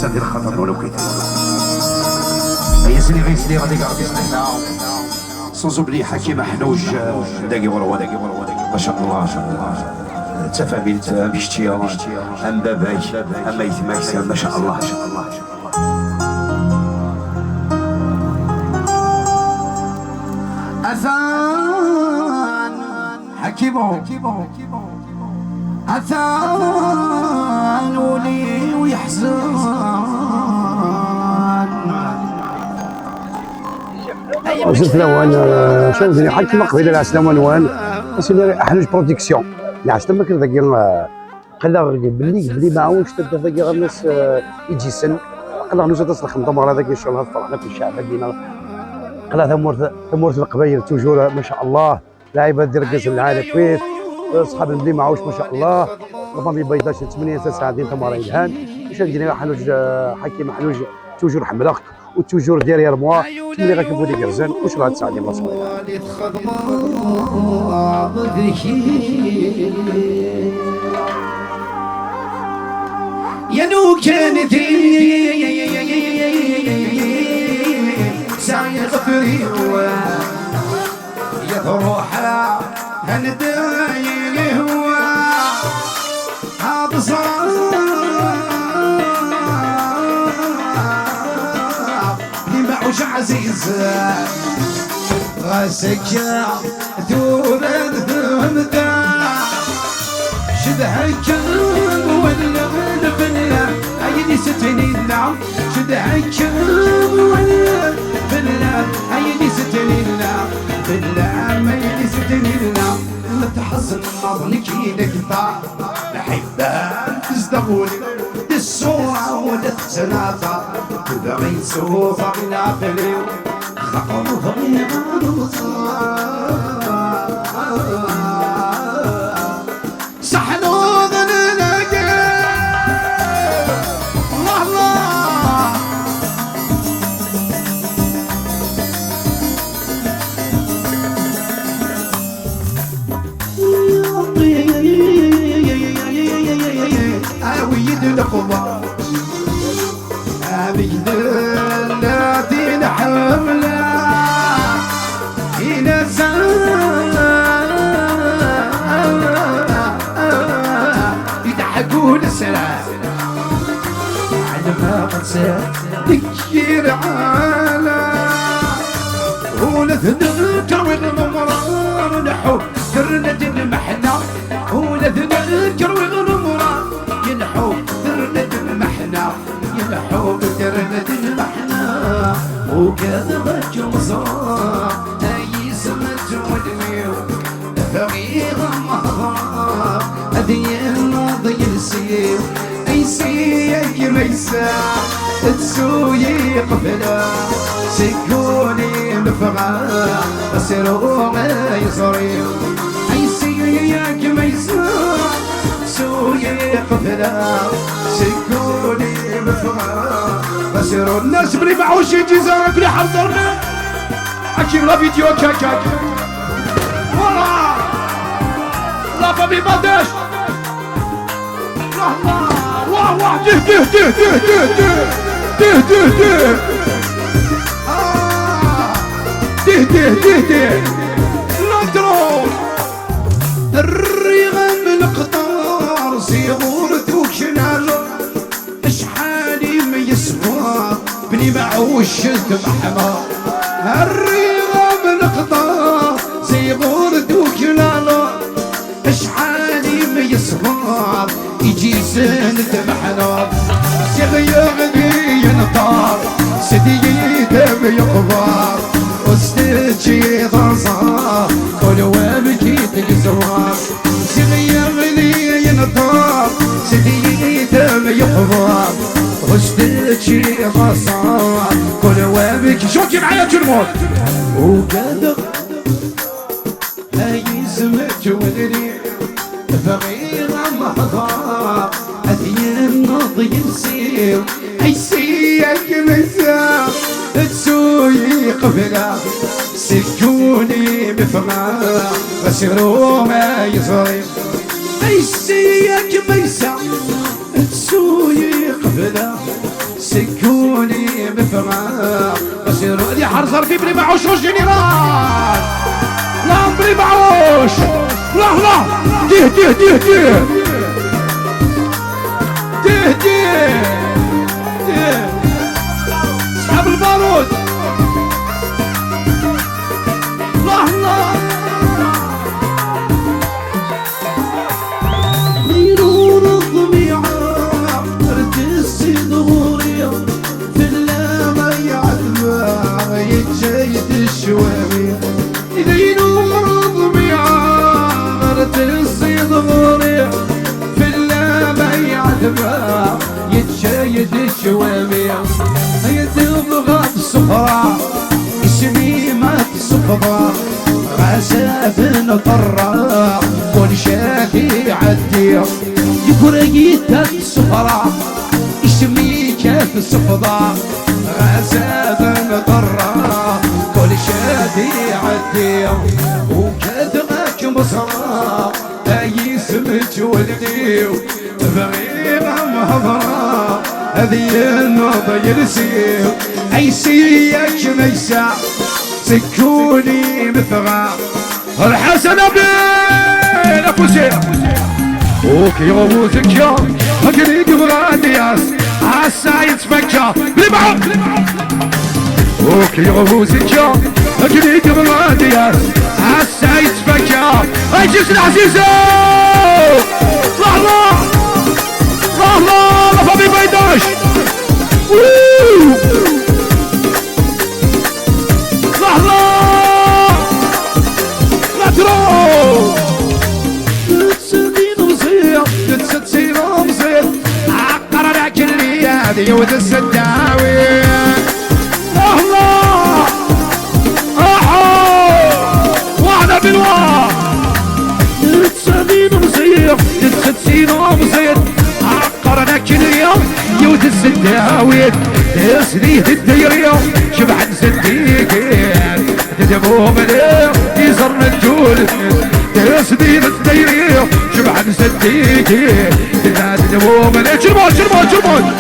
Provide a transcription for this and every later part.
خاطر ديال الخطر ولو كيتم هي سني غيسلي غادي قاعد يستنى سوزوبلي حكيم حنوج داقي وروا ما شاء الله تفابيلت باشتياق ام باباي اما يتماكس ما شاء الله أذان حكيمه أذان ولي ويحزن وصلت لوان شنو حكيمه قبيله العسلام ونوان سيدي احلوج بروتيكسيون العسلام ما كان ذاك قال بلي ما عاونش ذاك الناس يجي سن قال نوصل تصل خمطه هذاك ان شاء الله فرحنا في الشعب ديالنا قال ثمورت القبائل توجور ما شاء الله لاعبات ديال كاس العالم كويت صحاب البلي معاوش ما شاء الله ربما بيضاش 8 9 ديال تمارين الهان واش ندير حلوج حكيم حلوج توجور حملق وتوجور ديريير موا اللي غاكيبو ديك الرزان واش راه تساعدني مصر يا نو كانت سعي غفري يا روحها هنداي هو هذا صار معوش عزيز غاسك دور الثمدا شدهك ولا بلا عيني ستنينا شدهك ولا بلا عيني ستنينا بلا ما عيني ستنينا لا تحزن حضنك ايدك طار نحبها تزدغوني الصورة ولا تتناثر تبغي نسوفها من عقلي خطوها من صحنوض نلاقي الله الله ويد القضاء أبيد الذي نحمله إلى يضحكون السلام على ما قد تكير على ولذنك والمرار نحو كرنة المحنة ولذنك والمرار ينحو كرنة المحنة ينحو كرنة المحنة وكذا جوزار أي سمت ودميو فغير مهار أذي الماضي يسير أي سيك ميسا تسوي قفلا سكوني مفغا أسرو ما يصري أي سيك ميسا تسوي قفلا سكوني مفغا أسرو الناس بلي معوش يجي زارك بلي حضرنا أكيد لا فيديو كاكاك والله لا فامي بادش واه واه ده ده ده ده ده ده ده ده ده ده ده ده لا تروح الريغم القطار صيغور توكشنال اشحالي ما يسوى بني معوش محمار الريغم القطار صيغور توكشنال اشحالي ما يسوى يجي سند محنار سيغيغني ينطار سدي دم يقبار واستجي ضصار ولوابكي تجزوار سيغيغني ينطار سدي دم يقبار واستجي ضصار ولوابكي شوكي معايا جرمون وقادر هاي سمت ودري فغير مهضار أثيان ناضي يسير أيسيك مسار تسوي قفلة سكوني بفغار غسروا ما يصري أيسيك مسار تسوي قفلة سكوني بفراق بصيروا لي حرصر في بلي معوش جنرال لا بلي معوش لا لا ديه ديه ديه ديه ديه ديه ديه اسحب البارود لا لا غيروا رقمي عبرت الصدغورية في اللامة يعدما يتجيد الشوامية غيروا رقمي عبرت الصدغورية في اللامة يعدما يتجيد الشوامية هي تبغى الصفرا اسمي مات الصفرا غساف طرا كل شافي عدي يفرقيت الصفرا اسمي كاف الصفرا غساف طرا كل شافي عدي وكذبك بصرا اي سمت ولدي بغير مهضرا هذه النوضة يرسيو اي سيك ميسا سكوني مثغى الحسن بين ابو زيد اوكي غوزك يا هكذا يقبل الناس عسى يتفكى لبعض اوكي غوزك يا هكذا يقبل الناس عسى يتفكى هاي جسد عزيزة لحظة لحظة لفظي بيداش لحظة لا تروح تتسدين مصير تتسدين مصير عقر لك الليالي وتسداوي لحظة واحدة بالواحد تتسدين مصير تتسدين مصير عقر لك اليوم يوت السداوي تسديه الديريو شبعت صديقين تدبوه مليح يزرن الجول تسديه الديريو شبعت صديقين تدبوه مليح شربون شربون شربون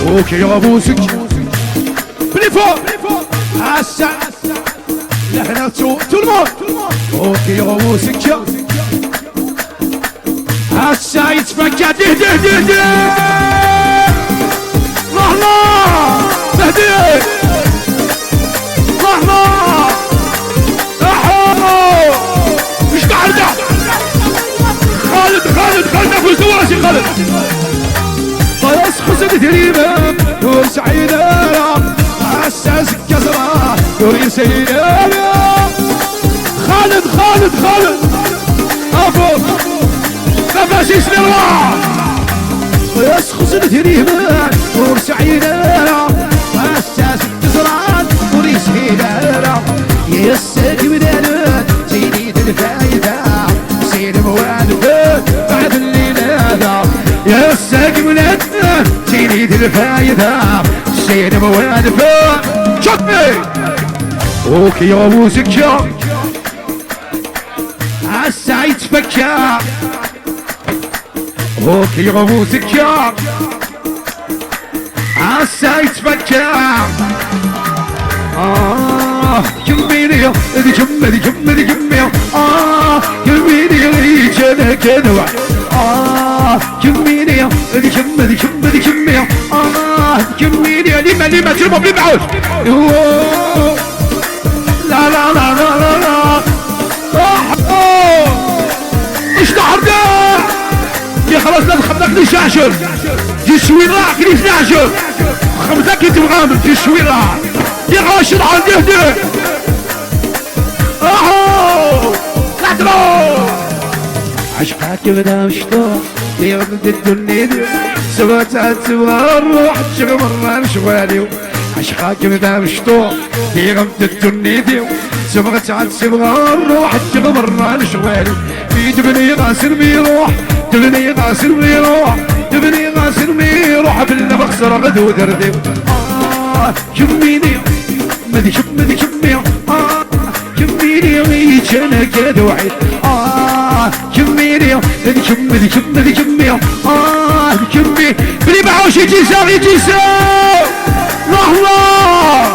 اوكي يا ابوسك بلي فوق عسى لحنا تلمون اوكي يا ابوسك يا عسى يتفكى ده ده ده ده لحظة تهديد لحظة احو مش تعرضع خالد ابو سواسي خالد خلاص خسرت تريبة وسعيدة عساس كسرة دوري سيدة خالد ابو نفس اسم الله ويسخص التريبان ورسعينا واساس التزران وريسهينا يساقي بدانات سيدي الفايدة سيدي موالفات بعد الليلة يساقي بدانات سيدي الفايدة سيدي موالفات شطني اوكي يا موسيقى يا عسى يتفكر اوكي غموسك يا عسى يتفكر كميني ادي كمي كميني اللي جانا كنوع كميني ادي كمي كميني لما تربط بالمعوش لا لا لا لا لا اشتعرنا يا خلاص لا تخبطك لي شاشر دي شويرة كلي شاشر خبطك انت مغامر دي شويرة يا غاشر على الدهدة اهو لا تروح عشقك بدا مشطوح يا ولد الدنيا دي سوات الروح شغل مرة شوالي عشقك بدا مشطوح يا ولد الدنيا دي سبغت عاد سبغة الروح شغل مرة شوالي في تبني غاسل بيروح تبني غاسل بيروح تبني غاسل بيروح بالله بخسر غدو دردي كميني مدي كمي كميني غيش انا كذا وعيد كميني مدي كمي كمي بلي معوش 11 يتيساو يتيساو الله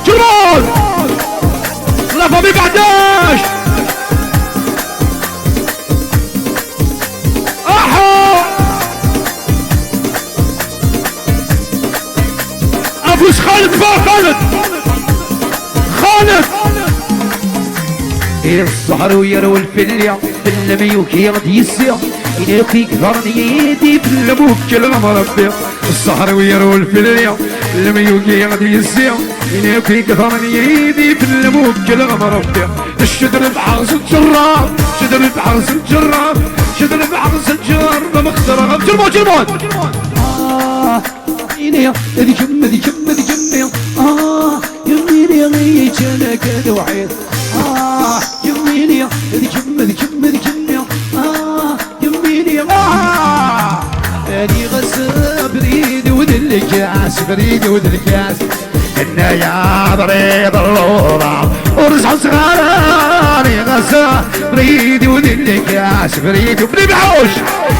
جرود لا فامي 11 افوس خالد خالد الصهر ويرو الفليا بالميوك يغدي السيا ينقي كثرني يدي بالموك المربي الصهر ويرو الفليا بالميوك يغدي السيا ينقي كثرني يدي بالموك المربي الشدر بعرس الجرار شدر بعرس الجرار شدر بعرس الجرار بمختار جرمون يا ذي كم يميني غي جانا كذا وعيد يميني ذي كم يميني اني غسل بريد ودلكاس إنا يا بريد اللوضع ورزح صغاراني غسا بريدي ودلكاس بريدي وبني بعوش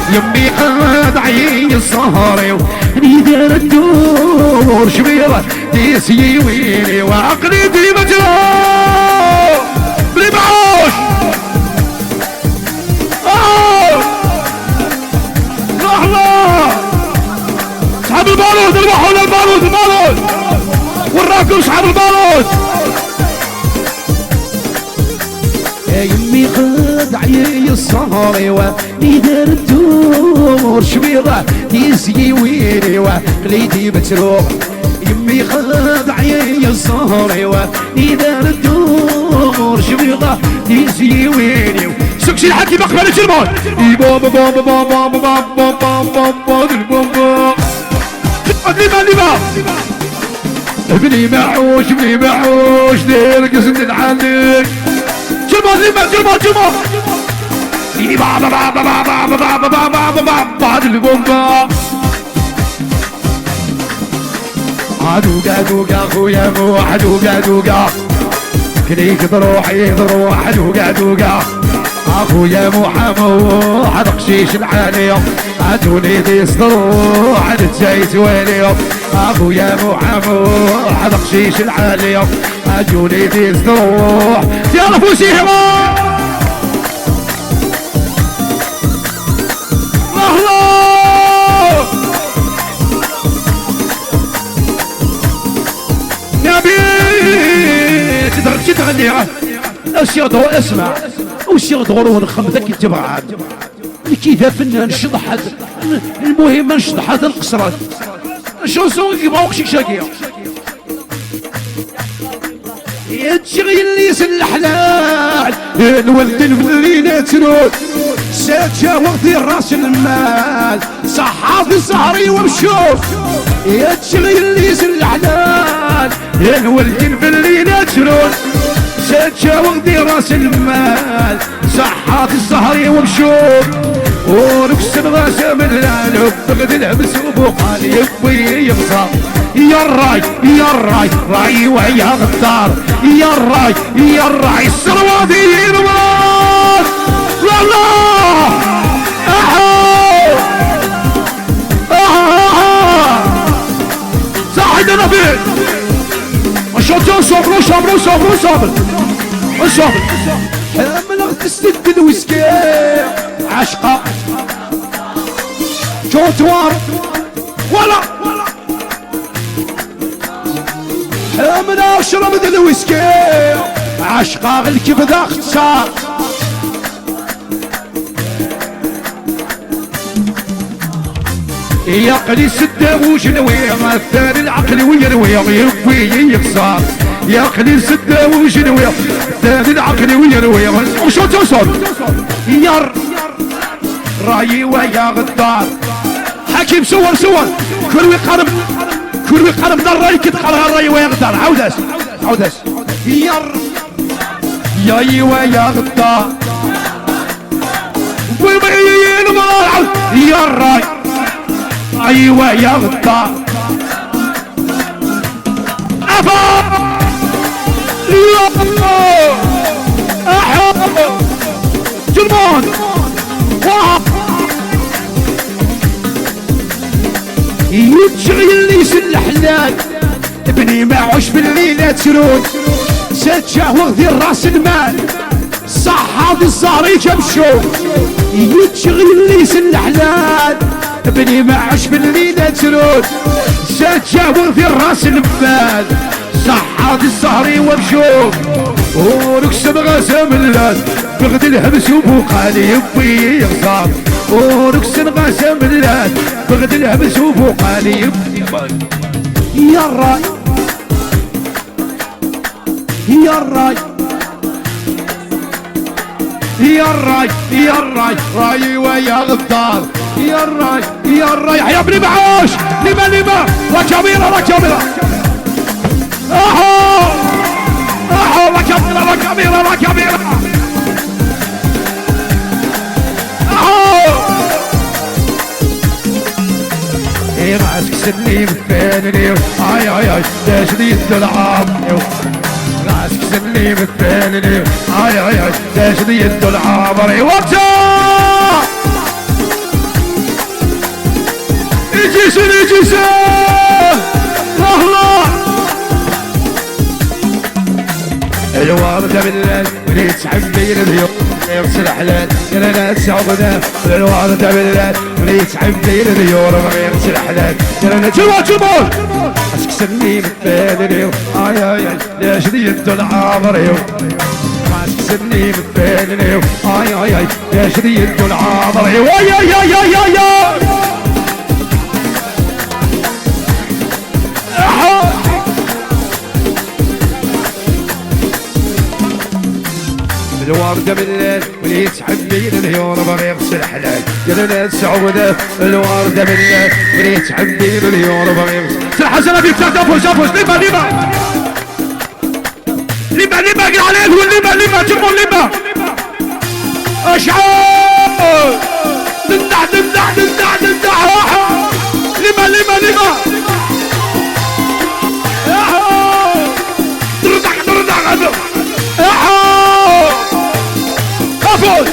يمي قد عيني الصهري ونيدار الدور شبيرة ديسي ويلي وعقلي في مجرى بني بعوش لحظة اسحب البارود اربحوا البارود وراكم اسحب البارود يا يمي خد عيني الصهري ونيدار الدور شبيرة ديسي ويلي وقليدي متروح يمي خد عيني الصهري ونيدار الدور شبيرة ديسي ويلي سكسي الحكي مقبل الجرمون بابا بابا بابا بابا بابا بابا لما ابني معوش دير قسم الحليل جرمون ديني بابا بابا بابا بابا بابا بابا البومبا دوقا خويا موح دوقا كليك ضروحي دوقا اخويا محمود قشيش العالي عدوني دي صدرو عد جايت ويلي اخويا محمود قشيش العالي عدوني دي صدرو يلا فوسيهم الله نبي تغني اسيضو اسمع وش يغدغرون خمذك التبعات كيف فنان شضحت المهم نشضحت القصرات شو سوي ما وقشي شاكية يتشغي اللي الحلال الولد الفلينة تنود ساتشا وقتي الراس المال صحافي صهري ومشوف يتشغي اللي الحلال الولد الفلينة تنود ساتشا وقتي راس المال صحافي الصهري ومشوف ونكسب غاسم الالف بغد العبس وبوقال يبوي يبصر يا الراي ويا غدار يا الراي السروادي ينمر والله صاحي نبيل وشوتو صبروا حمل تستد الويسكي عشقة جوتوار ولا حمل اشرب الويسكي عشقة غلكي بدا اختصار يا قلي سده وجنوية الثاني العقل ويروي يبي يخسر يا قلي سده وجنوية الثاني العقل ويروي وشو توصل يا راي ويا غدار حكيم صور كل ويقرب دار راي كتقرا الراي ويا غدار عوداس يا ويا غدار يا الراي ايوه يا غدار افا يا احب جرمون يتشغل لي سن الحلال ابني معوش بالليلة ترود تتجاوز ذي راس المال صحة الزهري كمشو يتشغل لي سن الحلال ابني معوش بالليلة ترود تتجاوز ذي راس المال صحة الزهري ومشوف ونكسب غسام اللات بغد الهمس وبوقالي يبي يغصاب ونكسب غسام اللات بغد الهمس وبوقالي يبي يا الراي يا الراي يا الراي يا الراي راي ويا غدار يا الراي يا الراي يا ابني معوش لما لا كاميرا لا كاميرا اهو اهو لا كاميرا لا كاميرا لا كاميرا اهو ايه راسك سني مثالني اي اي اي ليش دي العاب راسك سني مثالني اي اي اي ليش دي العاب وقتا يجي سن يجي سن الله الوردة بالليل وليد حبي اليوم يغسل حلال يا لا تسعبنا الوردة بالليل وليد حبي اليوم يغسل حلال يا لا جمال اسك سني مثال اليوم اي اي اي ليش ديت العابر يوم اسك سني مثال اليوم اي اي اي ليش ديت العابر يوم يا يا يا يا يا الوردة بالليل وليد حبي اليوم بغي يغسل حلال يا لا تسعودة الوردة بالليل وليد حبي اليوم بغي يغسل حسنا بيك تفوز لما قل عليه لما جمهور لما اشعار دندع لما دردع أفوز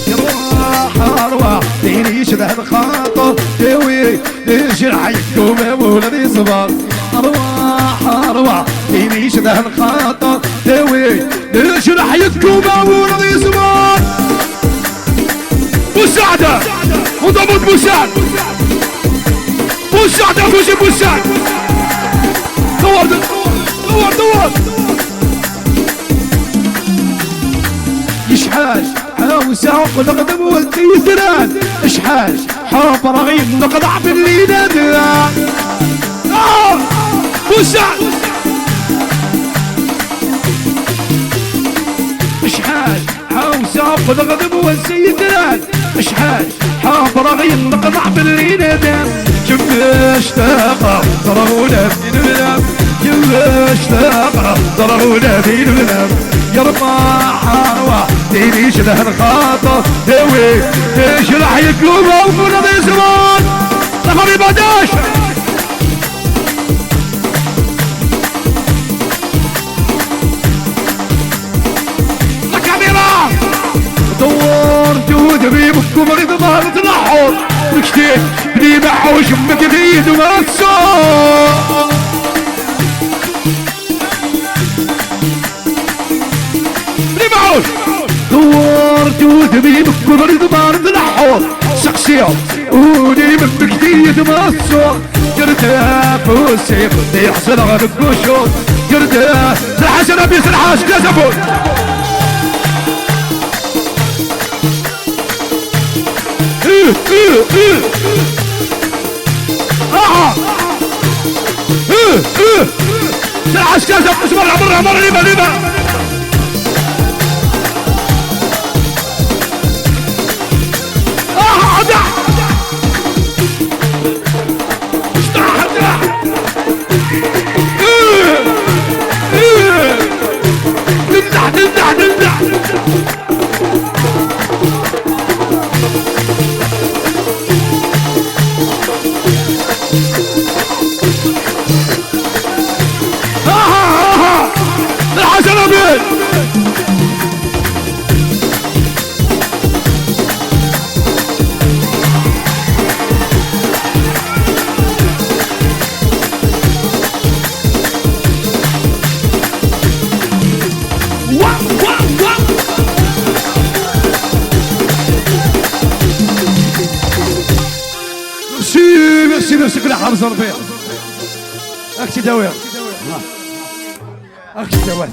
الله أرواح ديني يشبه الخاطر دوي ليش الحيكم يا ولدي صبر أرواح ديني يشبه الخاطر دوي ليش الحيكم يا ولدي صبر مساعدة وضبط مساعدة فوزي مساعد دور يشحاش حاوسة ونقدم والتيثران اشحاش حاب رغيب نقضع بالليلة مساعد اشحاش حاوسة ونقدم والتيثران اشحاش حاب رغيب نقضع بالليلة جمش تاقى ضربونا في المنام جمش تاقى ضربونا في المنام يرفع حوا ديني شبه الخاطر دوي ايش راح يقلوب وفرض زمان رقم 14 الكاميرا دور جود بيبكم غير ظهر تنحر مكتير بني معوش مكبيد وما تصور دور جود بيبك وبرد بارد الحور شخصية ودي من بكتيد مصر جردها فوسيق يحصل غرب وشوط جردها سلحاش نبي سلحاش لا زبون سلحاش كذا مرة لما الحسن أبيض ميرسي كل حرز ربيع. اكتي داوي اكتي داوي